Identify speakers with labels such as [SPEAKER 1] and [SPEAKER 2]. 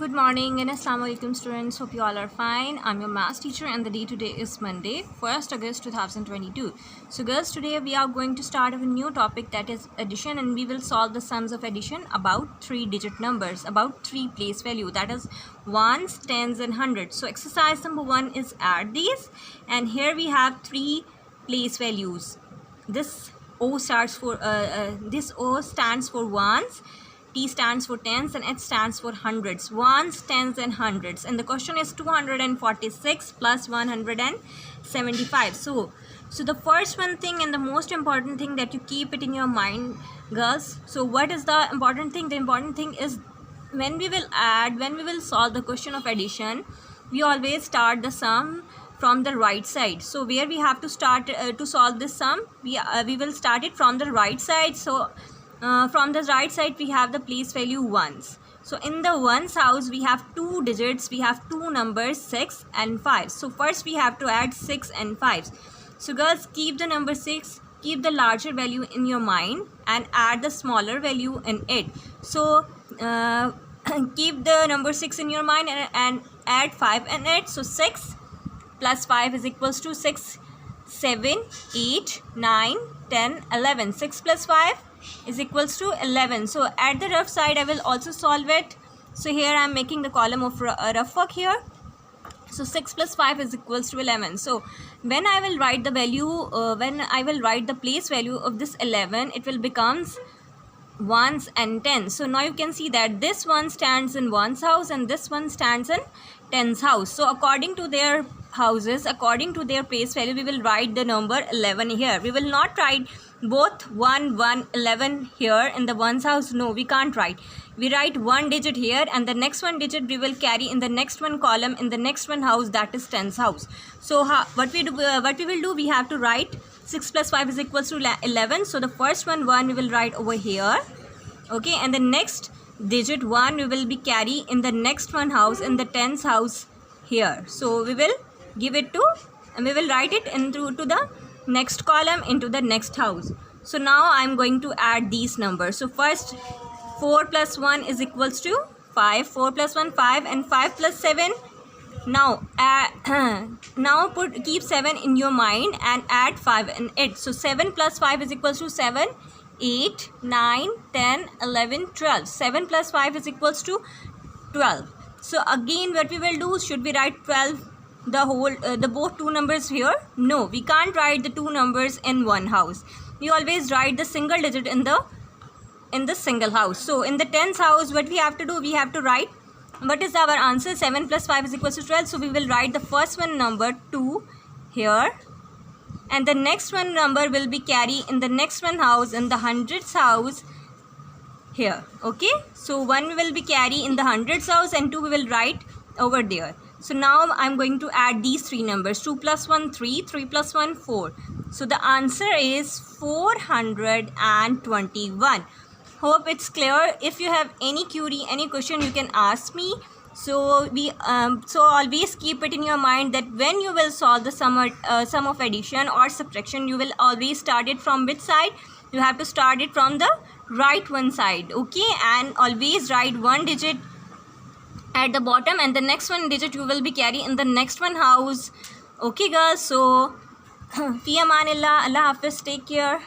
[SPEAKER 1] Good morning and Assalamu alaikum students. Hope you all are fine. I'm your maths teacher and the day today is Monday, 1st August 2022. So girls, today we are going to start a new topic, that is addition, and we will solve the sums of addition about 3-digit numbers, about 3 place value, that is ones, tens and hundreds. So exercise number 1 is add these, and here we have 3 place values. This O stands for ones, T stands for tens, and H stands for hundreds. Ones, tens and hundreds. And the question is 246 plus 175. So the first one thing and the most important thing that you keep it in your mind, girls. So what is the important thing? The important thing is when we will solve the question of addition, we always start the sum from the right side. So where we have to start to solve this sum, we will start it from the right side. So from the right side we have the place value ones. So in the ones house we have 2 digits, we have 2 numbers 6 and 5. So first we have to add 6 and 5. So girls, keep the number 6, keep the larger value in your mind and add the smaller value in it. So keep the number 6 in your mind and add 5 in it. So 6 plus 5 is equals to 6, 7, 8, 9, 10, 11. 6 plus 5 is equals to 11. So at the rough side I will also solve it. So here I am making the column of rough work here. So 6 plus 5 is equals to 11. So when I will write the value, when I will write the place value of this 11, it will becomes ones and tens. So now you can see that this one stands in ones house and this one stands in tens house. So according to their houses, according to their place value, we will write the number 11 here. We will not write both 1, 1, 11 here in the ones house. No, we can't write. We write one digit here and the next one digit we will carry in the next one column in the next one house, that is tens house. So what we will do, we have to write 6 plus 5 is equals to 11. So the first one we will write over here, okay, and the next digit 1 we will be carry in the next one house in the tens house here. So we will give it to, and we will write it into the next column into the next house. So now I am going to add these numbers. So first 4 plus 1 is equals to 5, 4 plus 1 5, and 5 plus 7. Now keep 7 in your mind and add 5 in it. So 7 plus 5 is equals to 7, 8, 9, 10, 11, 12. 7 plus 5 is equals to 12. So again what we will do, should we write 12 the both two numbers here? No, we can't write the two numbers in one house. We always write the single digit in the single house. So in the tens house, what we have to do, we have to write what is our answer. 7 plus 5 is equals to 12. So we will write the first one number 2 here, and the next one number will be carry in the next one house in the hundreds house here, okay. So 1 will be carry in the hundreds house and 2 we will write over there. So now I am going to add these 3 numbers. 2 plus 1 3, 3 plus 1 4. So the answer is 421. Hope it's clear. If you have any query, any question, you can ask me. So always keep it in your mind that when you will solve the sum of addition or subtraction, you will always start it from which side? You have to start it from the right one side, okay, and always write one digit at the bottom and the next one digit you will be carry in the next one house, okay girls. So fi amanillah, Allah Hafiz, take care.